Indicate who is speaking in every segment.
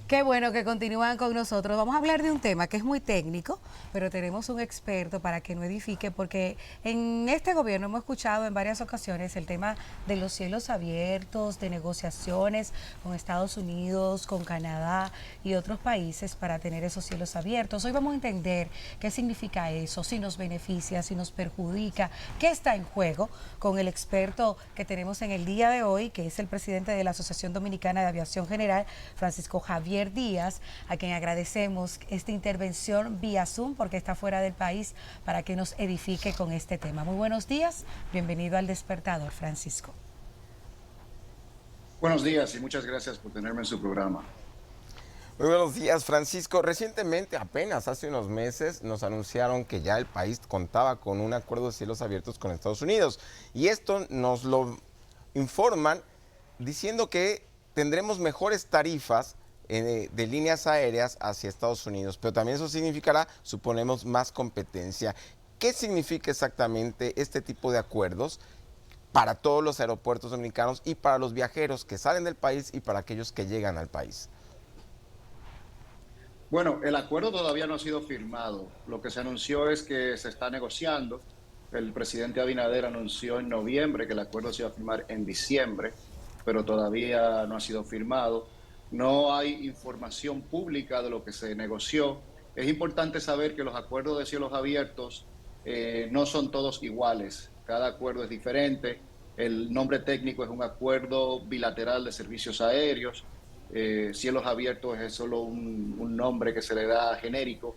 Speaker 1: Qué bueno que continúan con nosotros. Vamos a hablar de un tema que es muy técnico, pero tenemos un experto para que nos edifique, porque en este gobierno hemos escuchado en varias ocasiones el tema de los cielos abiertos, de negociaciones con Estados Unidos, con Canadá y otros países para tener esos cielos abiertos. Hoy vamos a entender qué significa eso, si nos beneficia, si nos perjudica, qué está en juego con el experto que tenemos en el día de hoy, que es el presidente de la Asociación Dominicana de Aviación General, Francisco Javier Díaz, a quien agradecemos esta intervención vía Zoom porque está fuera del país para que nos edifique con este tema. Muy buenos días, bienvenido al Despertador, Francisco.
Speaker 2: Buenos días y muchas gracias por tenerme en su programa.
Speaker 3: Muy buenos días, Francisco. Recientemente, apenas hace unos meses, nos anunciaron que ya el país contaba con un acuerdo de cielos abiertos con Estados Unidos. Y esto nos lo informan diciendo que tendremos mejores tarifas de líneas aéreas hacia Estados Unidos, pero también eso significará, suponemos, más competencia. ¿Qué significa exactamente este tipo de acuerdos para todos los aeropuertos dominicanos y para los viajeros que salen del país y para aquellos que llegan al país?
Speaker 2: Bueno, el acuerdo todavía no ha sido firmado. Lo que se anunció es que se está negociando. El presidente Abinader anunció en noviembre que el acuerdo se iba a firmar en diciembre, pero todavía no ha sido firmado. No hay información pública de lo que se negoció. Es importante saber que los acuerdos de cielos abiertos no son todos iguales. Cada acuerdo es diferente. El nombre técnico es un acuerdo bilateral de servicios aéreos. Cielos abiertos es solo un nombre que se le da genérico,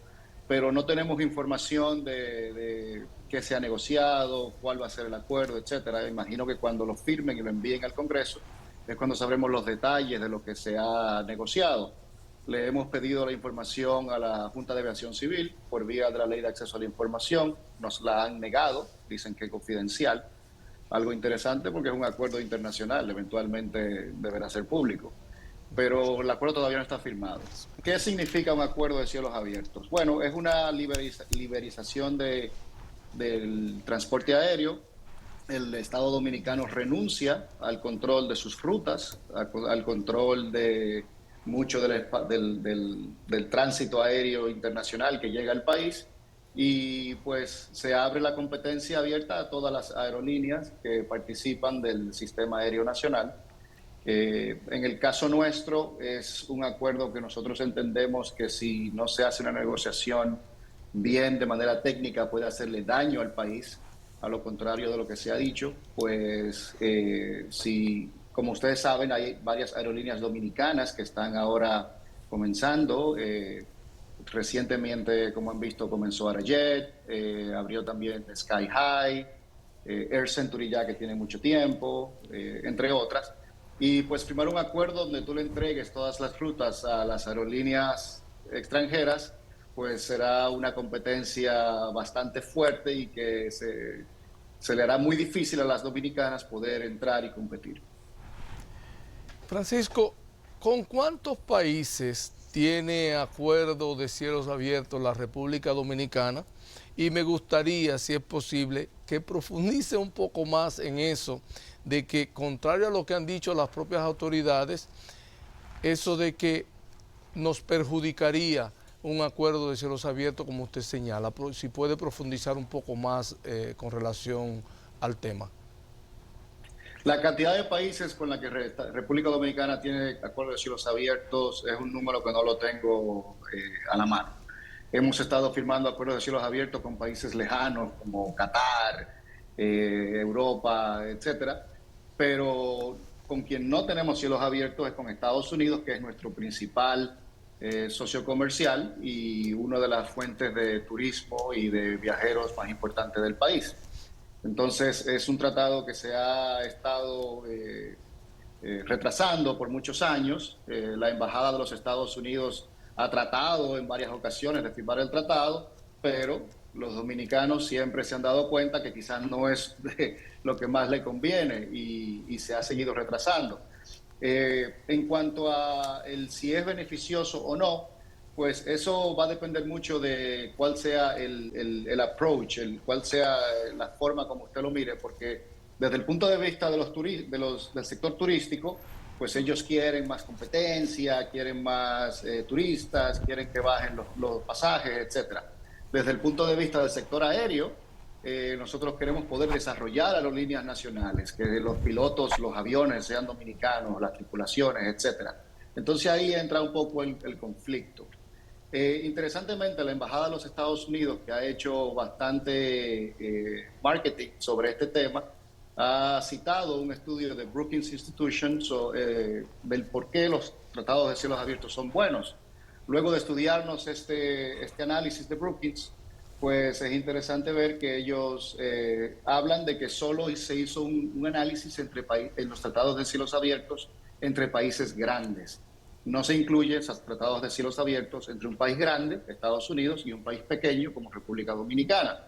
Speaker 2: pero no tenemos información de qué se ha negociado, cuál va a ser el acuerdo, etcétera. Imagino que cuando lo firmen y lo envíen al Congreso es cuando sabremos los detalles de lo que se ha negociado. Le hemos pedido la información a la Junta de Aviación Civil por vía de la Ley de Acceso a la Información. Nos la han negado, dicen que es confidencial. Algo interesante porque es un acuerdo internacional, eventualmente deberá ser público, pero el acuerdo todavía no está firmado. ¿Qué significa un acuerdo de cielos abiertos? Bueno, es una liberización del transporte aéreo. El Estado Dominicano renuncia al control de sus rutas, al control de mucho del tránsito aéreo internacional que llega al país, y pues se abre la competencia abierta a todas las aerolíneas que participan del sistema aéreo nacional. En el caso nuestro es un acuerdo que nosotros entendemos que si no se hace una negociación bien de manera técnica puede hacerle daño al país, a lo contrario de lo que se ha dicho. Pues si, como ustedes saben, hay varias aerolíneas dominicanas que están ahora comenzando. Recientemente, como han visto, comenzó Arajet, abrió también Sky High, Air Century ya que tiene mucho tiempo, entre otras. Y pues firmar un acuerdo donde tú le entregues todas las rutas a las aerolíneas extranjeras, pues será una competencia bastante fuerte y que se le hará muy difícil a las dominicanas poder entrar y competir.
Speaker 4: Francisco, ¿con cuántos países tiene acuerdo de cielos abiertos la República Dominicana? Y me gustaría, si es posible, que profundice un poco más en eso, de que, contrario a lo que han dicho las propias autoridades, eso de que nos perjudicaría un acuerdo de cielos abiertos, como usted señala. Si puede profundizar un poco más con relación al tema.
Speaker 2: La cantidad de países con la que República Dominicana tiene acuerdos de cielos abiertos es un número que no lo tengo a la mano. Hemos estado firmando acuerdos de cielos abiertos con países lejanos como Qatar, Europa, etcétera, pero con quien no tenemos cielos abiertos es con Estados Unidos, que es nuestro principal socio comercial y una de las fuentes de turismo y de viajeros más importantes del país. Entonces, es un tratado que se ha estado retrasando por muchos años. La Embajada de los Estados Unidos ha tratado en varias ocasiones de firmar el tratado, pero los dominicanos siempre se han dado cuenta que quizás no es lo que más le conviene y se ha seguido retrasando. En cuanto a si es beneficioso o no, pues eso va a depender mucho de cuál sea el approach, cuál sea la forma como usted lo mire, porque desde el punto de vista de del sector turístico, pues ellos quieren más competencia, quieren más turistas, quieren que bajen los pasajes, etcétera. Desde el punto de vista del sector aéreo, nosotros queremos poder desarrollar aerolíneas nacionales, que los pilotos, los aviones sean dominicanos, las tripulaciones, etcétera. Entonces ahí entra un poco el conflicto. Interesantemente, la Embajada de los Estados Unidos, que ha hecho bastante marketing sobre este tema, ha citado un estudio de Brookings Institution del por qué los tratados de cielos abiertos son buenos. Luego de estudiarnos este análisis de Brookings, pues es interesante ver que ellos hablan de que solo se hizo un análisis en los tratados de cielos abiertos entre países grandes. No se incluyen esos tratados de cielos abiertos entre un país grande, Estados Unidos, y un país pequeño como República Dominicana.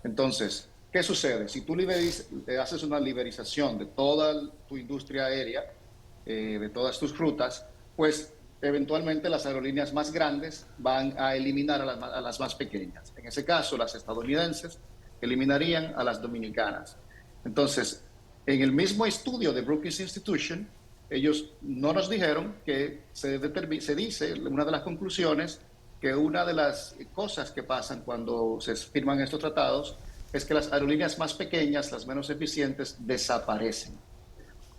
Speaker 2: Entonces, ¿qué sucede? Si tú haces una liberización de toda tu industria aérea, de todas tus rutas, pues eventualmente las aerolíneas más grandes van a eliminar a las más pequeñas. En ese caso, las estadounidenses eliminarían a las dominicanas. Entonces, en el mismo estudio de Brookings Institution, ellos no nos dijeron que se dice, una de las conclusiones, que una de las cosas que pasan cuando se firman estos tratados es que las aerolíneas más pequeñas, las menos eficientes, desaparecen.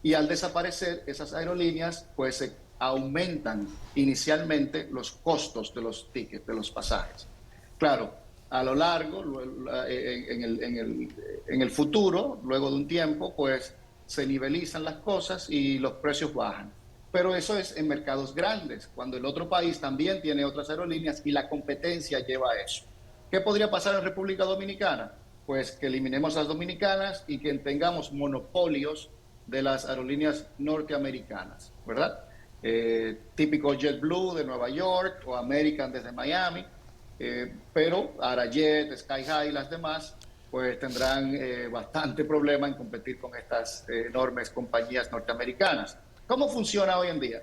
Speaker 2: Y al desaparecer esas aerolíneas, pues se aumentan inicialmente los costos de los tickets, de los pasajes. Claro, a lo largo, en el futuro, luego de un tiempo, pues se nivelizan las cosas y los precios bajan. Pero eso es en mercados grandes, cuando el otro país también tiene otras aerolíneas y la competencia lleva a eso. ¿Qué podría pasar en República Dominicana? Pues que eliminemos las dominicanas y que tengamos monopolios de las aerolíneas norteamericanas, ¿verdad? Típico JetBlue de Nueva York o American desde Miami, pero Arajet, Sky High y las demás pues tendrán bastante problema en competir con estas enormes compañías norteamericanas. ¿Cómo funciona hoy en día?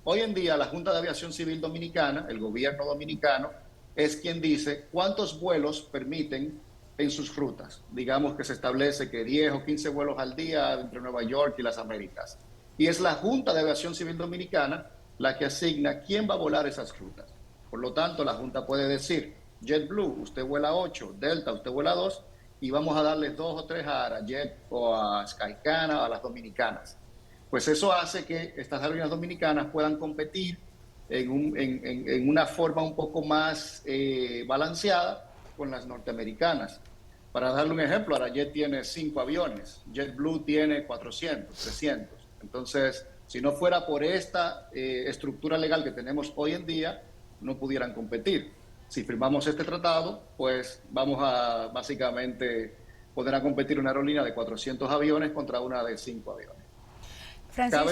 Speaker 2: Hoy en día la Junta de Aviación Civil Dominicana, el gobierno dominicano, es quien dice cuántos vuelos permiten en sus rutas. Digamos que se establece que 10 o 15 vuelos al día entre Nueva York y las Américas. Y es la Junta de Aviación Civil Dominicana la que asigna quién va a volar esas rutas. Por lo tanto, la Junta puede decir, JetBlue, usted vuela 8, Delta, usted vuela 2, y vamos a darles 2 o 3 a Arajet o a Skycana o a las dominicanas. Pues eso hace que estas aerolíneas dominicanas puedan competir en una forma un poco más balanceada con las norteamericanas. Para darle un ejemplo, Arajet tiene 5 aviones, JetBlue tiene 400, 300. Entonces, si no fuera por esta estructura legal que tenemos hoy en día, no pudieran competir. Si firmamos este tratado, pues vamos a básicamente poder a competir una aerolínea de 400 aviones contra una de 5 aviones.
Speaker 1: Francisco,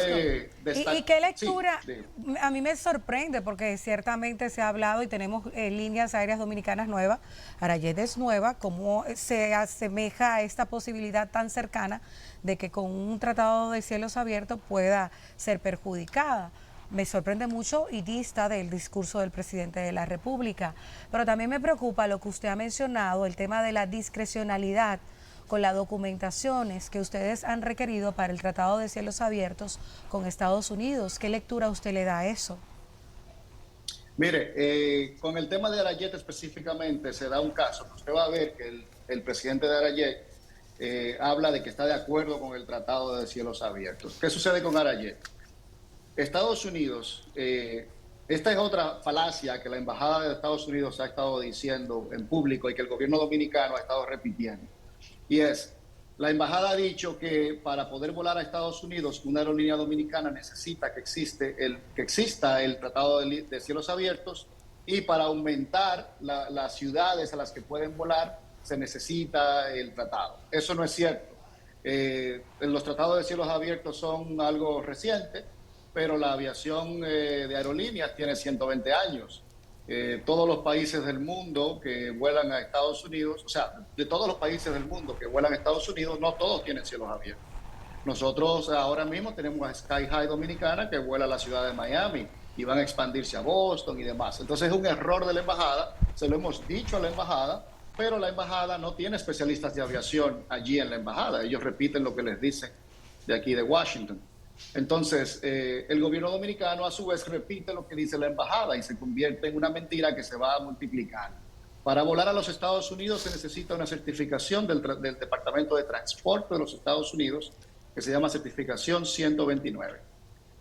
Speaker 1: ¿y qué lectura?
Speaker 2: Sí.
Speaker 1: A mí me sorprende porque ciertamente se ha hablado y tenemos líneas aéreas dominicanas nuevas, Arajet es nueva, ¿cómo se asemeja a esta posibilidad tan cercana de que con un tratado de cielos abiertos pueda ser perjudicada? Me sorprende mucho y dista del discurso del presidente de la República, pero también me preocupa lo que usted ha mencionado, el tema de la discrecionalidad con las documentaciones que ustedes han requerido para el Tratado de Cielos Abiertos con Estados Unidos. ¿Qué lectura usted le da a eso?
Speaker 2: Mire, con el tema de Arajet específicamente se da un caso. Usted va a ver que el presidente de Arajet habla de que está de acuerdo con el Tratado de Cielos Abiertos. ¿Qué sucede con Arajet? Estados Unidos, esta es otra falacia que la Embajada de Estados Unidos ha estado diciendo en público y que el gobierno dominicano ha estado repitiendo. Y es, la Embajada ha dicho que para poder volar a Estados Unidos, una aerolínea dominicana necesita que exista el Tratado de Cielos Abiertos, y para aumentar las ciudades a las que pueden volar se necesita el tratado. Eso no es cierto. Los tratados de cielos abiertos son algo reciente, pero la aviación de aerolíneas tiene 120 años. Todos los países del mundo que vuelan a Estados Unidos, o sea, de todos los países del mundo que vuelan a Estados Unidos, no todos tienen cielos abiertos. Nosotros ahora mismo tenemos a Sky High Dominicana que vuela a la ciudad de Miami y van a expandirse a Boston y demás. Entonces es un error de la embajada, se lo hemos dicho a la embajada, pero la embajada no tiene especialistas de aviación allí en la embajada. Ellos repiten lo que les dicen de aquí de Washington. Entonces, el gobierno dominicano a su vez repite lo que dice la embajada y se convierte en una mentira que se va a multiplicar. Para volar a los Estados Unidos se necesita una certificación del Departamento de Transporte de los Estados Unidos que se llama certificación 129.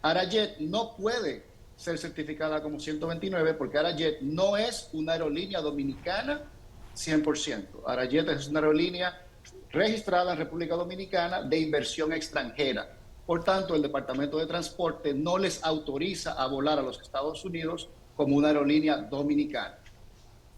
Speaker 2: Arajet no puede ser certificada como 129 porque Arajet no es una aerolínea dominicana 100%. Arajet es una aerolínea registrada en República Dominicana de inversión extranjera. Por tanto, el Departamento de Transporte no les autoriza a volar a los Estados Unidos como una aerolínea dominicana.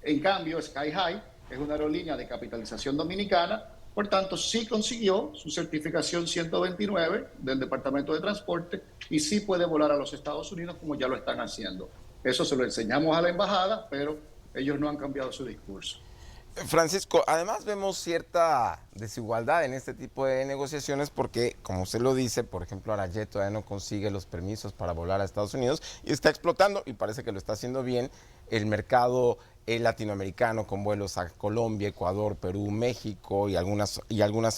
Speaker 2: En cambio, Sky High es una aerolínea de capitalización dominicana, por tanto, sí consiguió su certificación 129 del Departamento de Transporte y sí puede volar a los Estados Unidos como ya lo están haciendo. Eso se lo enseñamos a la embajada, pero ellos no han cambiado su discurso.
Speaker 3: Francisco, además vemos cierta desigualdad en este tipo de negociaciones porque, como usted lo dice, por ejemplo, Arajet todavía no consigue los permisos para volar a Estados Unidos y está explotando, y parece que lo está haciendo bien, el mercado latinoamericano con vuelos a Colombia, Ecuador, Perú, México y algunas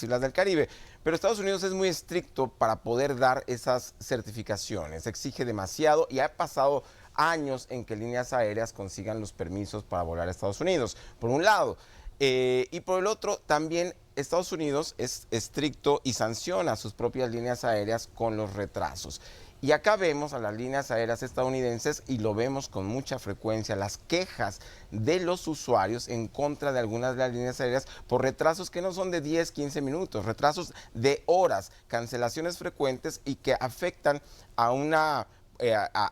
Speaker 3: islas del Caribe. Pero Estados Unidos es muy estricto para poder dar esas certificaciones, exige demasiado y ha pasado años en que líneas aéreas consigan los permisos para volar a Estados Unidos, por un lado. Y por el otro, también Estados Unidos es estricto y sanciona a sus propias líneas aéreas con los retrasos. Y acá vemos a las líneas aéreas estadounidenses, y lo vemos con mucha frecuencia, las quejas de los usuarios en contra de algunas de las líneas aéreas por retrasos que no son de 10, 15 minutos, retrasos de horas, cancelaciones frecuentes y que afectan a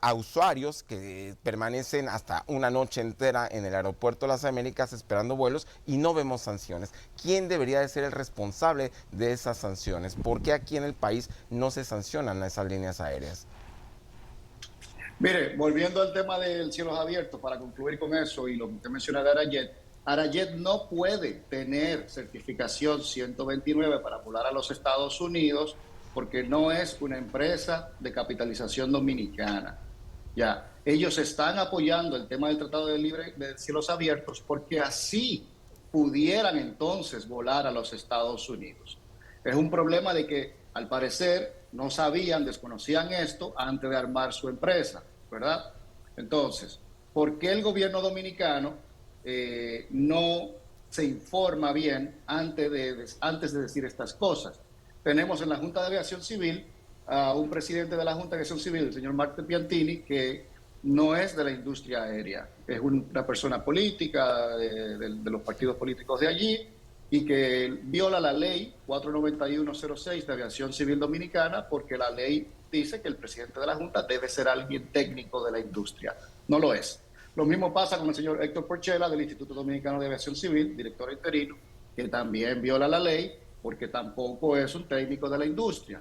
Speaker 3: a usuarios que permanecen hasta una noche entera en el aeropuerto de las Américas esperando vuelos y no vemos sanciones. ¿Quién debería de ser el responsable de esas sanciones? ¿Por qué aquí en el país no se sancionan a esas líneas aéreas?
Speaker 2: Mire, volviendo al tema del cielos abiertos, para concluir con eso y lo que menciona de Arajet, Arajet no puede tener certificación 129 para volar a los Estados Unidos porque no es una empresa de capitalización dominicana. Ya, ellos están apoyando el tema del Tratado de Cielos Abiertos porque así pudieran entonces volar a los Estados Unidos. Es un problema de que, al parecer, no sabían, desconocían esto antes de armar su empresa, ¿verdad? Entonces, ¿por qué el gobierno dominicano no se informa bien antes de decir estas cosas? Tenemos en la Junta de Aviación Civil a un presidente de la Junta de Aviación Civil, el señor Marte Piantini, que no es de la industria aérea, es una persona política de los partidos políticos de allí y que viola la ley 49106 de Aviación Civil Dominicana porque la ley dice que el presidente de la Junta debe ser alguien técnico de la industria. No lo es. Lo mismo pasa con el señor Héctor Porchela del Instituto Dominicano de Aviación Civil, director interino, que también viola la ley porque tampoco es un técnico de la industria.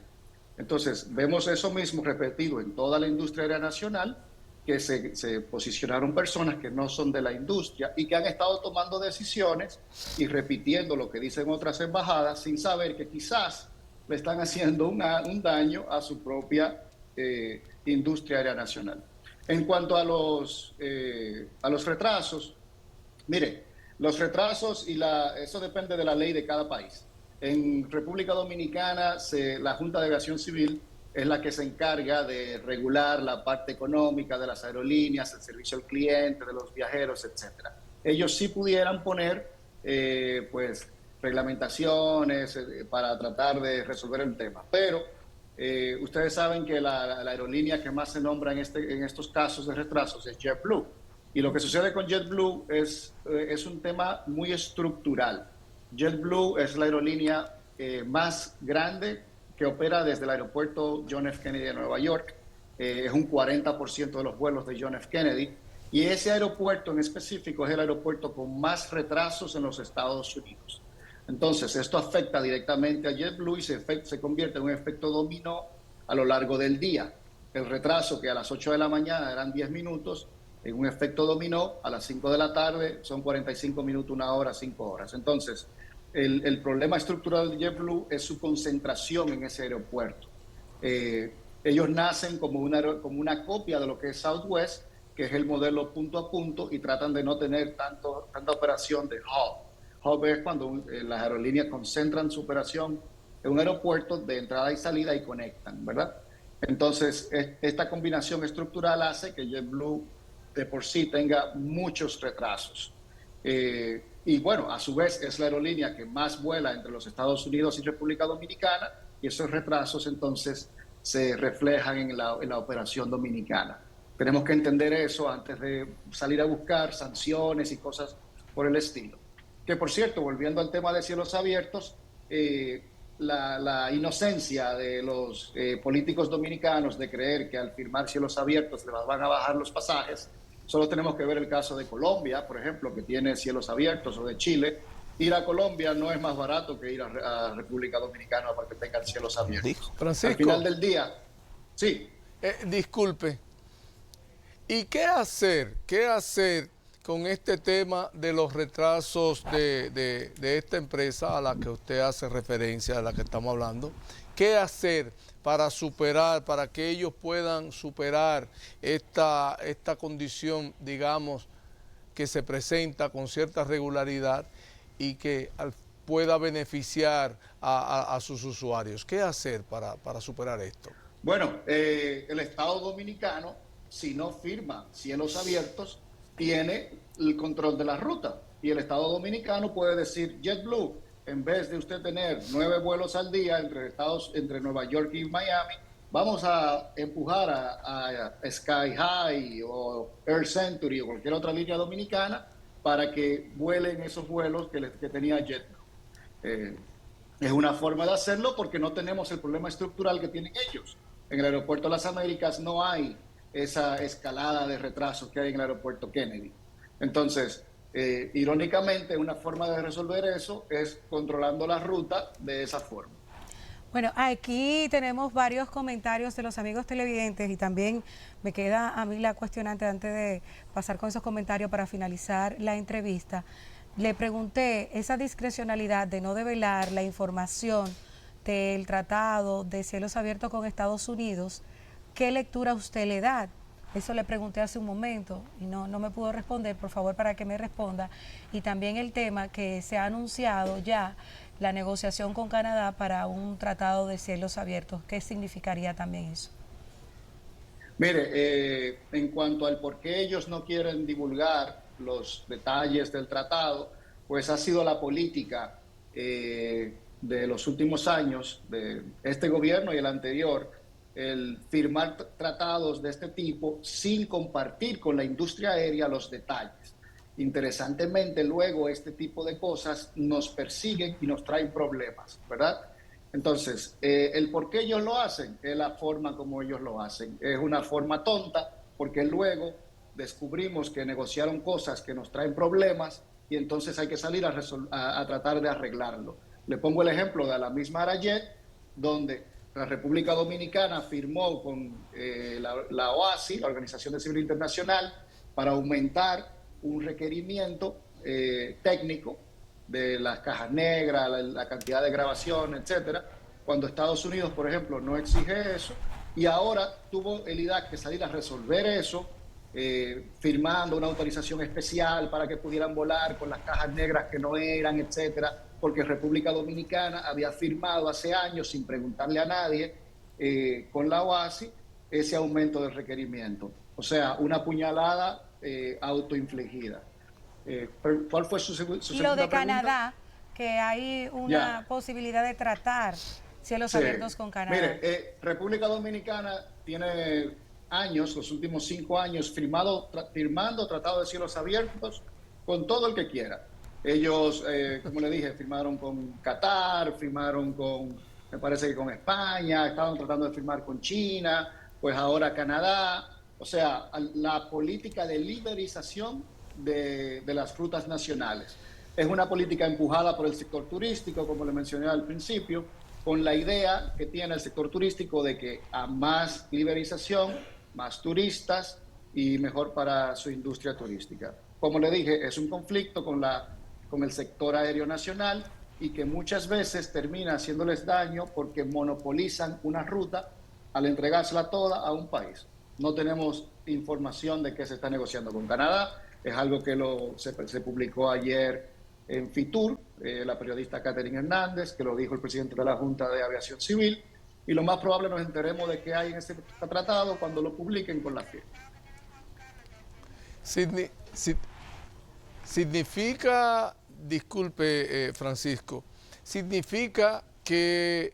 Speaker 2: Entonces, vemos eso mismo repetido en toda la industria aérea nacional, que se posicionaron personas que no son de la industria y que han estado tomando decisiones y repitiendo lo que dicen otras embajadas sin saber que quizás le están haciendo un daño a su propia industria aérea nacional. En cuanto a los retrasos, mire, los retrasos eso depende de la ley de cada país. En República Dominicana, la Junta de Aviación Civil es la que se encarga de regular la parte económica de las aerolíneas, el servicio al cliente, de los viajeros, etc. Ellos sí pudieran poner pues reglamentaciones para tratar de resolver el tema, pero ustedes saben que la aerolínea que más se nombra en estos casos de retrasos es JetBlue, y lo que sucede con JetBlue es un tema muy estructural. JetBlue es la aerolínea más grande que opera desde el aeropuerto John F. Kennedy de Nueva York. Es un 40% de los vuelos de John F. Kennedy. Y ese aeropuerto en específico es el aeropuerto con más retrasos en los Estados Unidos. Entonces, esto afecta directamente a JetBlue y se convierte en un efecto dominó a lo largo del día. El retraso que a las 8 de la mañana eran 10 minutos, en un efecto dominó, a las 5 de la tarde son 45 minutos, 1 hora, 5 horas. Entonces, el problema estructural de JetBlue es su concentración en ese aeropuerto. Ellos nacen como una copia de lo que es Southwest, que es el modelo punto a punto, y tratan de no tener tanta operación de hub. Hub es cuando las aerolíneas concentran su operación en un aeropuerto de entrada y salida y conectan, ¿verdad? Entonces, esta combinación estructural hace que JetBlue de por sí tenga muchos retrasos. Y bueno, a su vez es la aerolínea que más vuela entre los Estados Unidos y República Dominicana, y esos retrasos entonces se reflejan en la operación dominicana. Tenemos que entender eso antes de salir a buscar sanciones y cosas por el estilo. Que por cierto, volviendo al tema de cielos abiertos, la inocencia de los políticos dominicanos de creer que al firmar cielos abiertos les van a bajar los pasajes. Solo tenemos que ver el caso de Colombia, por ejemplo, que tiene cielos abiertos, o de Chile. Ir a Colombia no es más barato que ir a República Dominicana para que tengan cielos abiertos.
Speaker 4: Francisco,
Speaker 2: al final del día, sí.
Speaker 4: Disculpe, ¿y qué hacer? ¿Qué hacer con este tema de los retrasos de esta empresa a la que usted hace referencia, a la que estamos hablando? ¿Qué hacer para superar, para que ellos puedan superar esta condición, digamos, que se presenta con cierta regularidad y que pueda beneficiar a sus usuarios? ¿Qué hacer para superar esto?
Speaker 2: Bueno, el Estado Dominicano, si no firma cielos abiertos, tiene el control de la ruta. Y el Estado Dominicano puede decir: JetBlue, en vez de usted tener 9 vuelos al día entre Nueva York y Miami, vamos a empujar a Sky High o Air Century o cualquier otra línea dominicana para que vuelen esos vuelos que tenía JetBlue. Es una forma de hacerlo porque no tenemos el problema estructural que tienen ellos. En el aeropuerto de las Américas no hay esa escalada de retrasos que hay en el aeropuerto Kennedy. Entonces, irónicamente, una forma de resolver eso es controlando la ruta de esa forma.
Speaker 1: Bueno, aquí tenemos varios comentarios de los amigos televidentes y también me queda a mí la cuestionante antes de pasar con esos comentarios para finalizar la entrevista. Le pregunté esa discrecionalidad de no develar la información del tratado de cielos abiertos con Estados Unidos, ¿qué lectura usted le da? Eso le pregunté hace un momento y no me pudo responder, por favor, para que me responda. Y también el tema que se ha anunciado ya, la negociación con Canadá para un tratado de cielos abiertos. ¿Qué significaría también eso?
Speaker 2: Mire, en cuanto al por qué ellos no quieren divulgar los detalles del tratado, pues ha sido la política de los últimos años, de este gobierno y el anterior, el firmar tratados de este tipo sin compartir con la industria aérea los detalles. Interesantemente, luego este tipo de cosas nos persiguen y nos traen problemas, ¿verdad? Entonces, el por qué ellos lo hacen es la forma como ellos lo hacen. Es una forma tonta porque luego descubrimos que negociaron cosas que nos traen problemas y entonces hay que salir a tratar de arreglarlo. Le pongo el ejemplo de la misma Arayet, donde la República Dominicana firmó con la OASI, la Organización de Civil Internacional, para aumentar un requerimiento técnico de las cajas negras, la cantidad de grabación, etcétera, cuando Estados Unidos, por ejemplo, no exige eso, y ahora tuvo el IDAC que salir a resolver eso, firmando una autorización especial para que pudieran volar con las cajas negras que no eran, etcétera, porque República Dominicana había firmado hace años, sin preguntarle a nadie, con la OASI, ese aumento del requerimiento. O sea, una puñalada autoinfligida. ¿Cuál fue su segunda pregunta?
Speaker 1: Lo de Canadá, que hay una posibilidad de tratar cielos abiertos con Canadá.
Speaker 2: Mire, República Dominicana tiene años, los últimos 5 años, firmando tratados de cielos abiertos con todo el que quiera. Ellos, como le dije, firmaron con Qatar, firmaron me parece que con España, estaban tratando de firmar con China, pues ahora Canadá. O sea, la política de liberización de las rutas nacionales. Es una política empujada por el sector turístico, como le mencioné al principio, con la idea que tiene el sector turístico de que a más liberización, más turistas y mejor para su industria turística. Como le dije, es un conflicto con el sector aéreo nacional y que muchas veces termina haciéndoles daño porque monopolizan una ruta al entregársela toda a un país. No tenemos información de qué se está negociando con Canadá. Es algo que se publicó ayer en Fitur, la periodista Catherine Hernández, que lo dijo el presidente de la Junta de Aviación Civil. y lo más probable nos enteremos de qué hay en ese tratado cuando lo publiquen con la firma.
Speaker 4: Significa, disculpe Francisco, significa que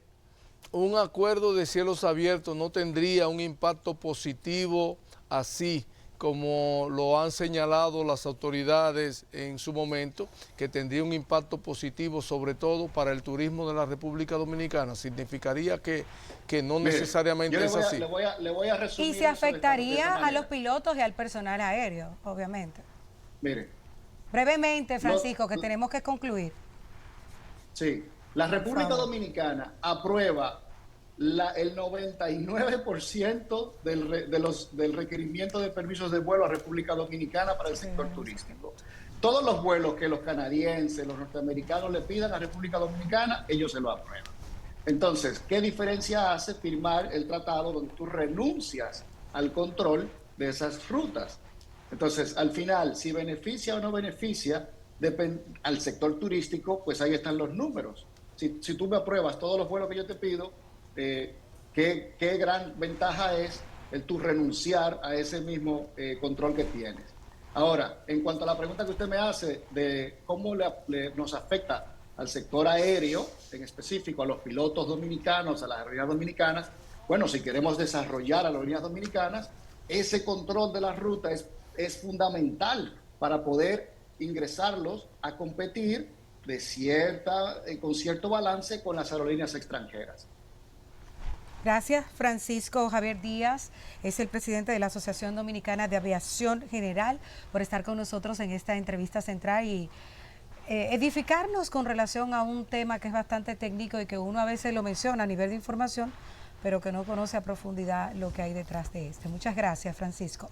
Speaker 4: un acuerdo de cielos abiertos no tendría un impacto positivo así como lo han señalado las autoridades en su momento, que tendría un impacto positivo sobre todo para el turismo de la República Dominicana. ¿Significaría que no necesariamente es así?
Speaker 2: Le voy a resumir.
Speaker 1: Y se afectaría
Speaker 2: de esta
Speaker 1: a
Speaker 2: manera.
Speaker 1: los pilotos y al personal aéreo, obviamente.
Speaker 2: Mire,
Speaker 1: Brevemente, Francisco, que tenemos que concluir.
Speaker 2: sí, la República
Speaker 1: favor.
Speaker 2: Dominicana aprueba el 99% del requerimiento de permisos de vuelo a República Dominicana para el sector turístico. Todos los vuelos que los canadienses, los norteamericanos le pidan a República Dominicana, ellos se lo aprueban. Entonces, ¿qué diferencia hace firmar el tratado donde tú renuncias al control de esas rutas? Entonces, al final, si beneficia o no beneficia al sector turístico, pues ahí están los números. Si tú me apruebas todos los vuelos que yo te pido, qué gran ventaja es el tú renunciar a ese mismo control que tienes. Ahora, en cuanto a la pregunta que usted me hace de cómo nos afecta al sector aéreo, en específico a los pilotos dominicanos, a las aerolíneas dominicanas, bueno, si queremos desarrollar a las aerolíneas dominicanas, ese control de la ruta es fundamental para poder ingresarlos a competir con cierto balance con las aerolíneas extranjeras.
Speaker 1: Gracias, Francisco Javier Díaz, es el presidente de la Asociación Dominicana de Aviación General, por estar con nosotros en esta entrevista central y edificarnos con relación a un tema que es bastante técnico y que uno a veces lo menciona a nivel de información, pero que no conoce a profundidad lo que hay detrás de este. Muchas gracias, Francisco.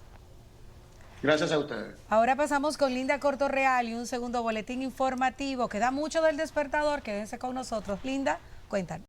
Speaker 2: Gracias a ustedes.
Speaker 1: Ahora pasamos con Linda Cortorreal y un segundo boletín informativo que da mucho del despertador. Quédense con nosotros. Linda, cuéntanos.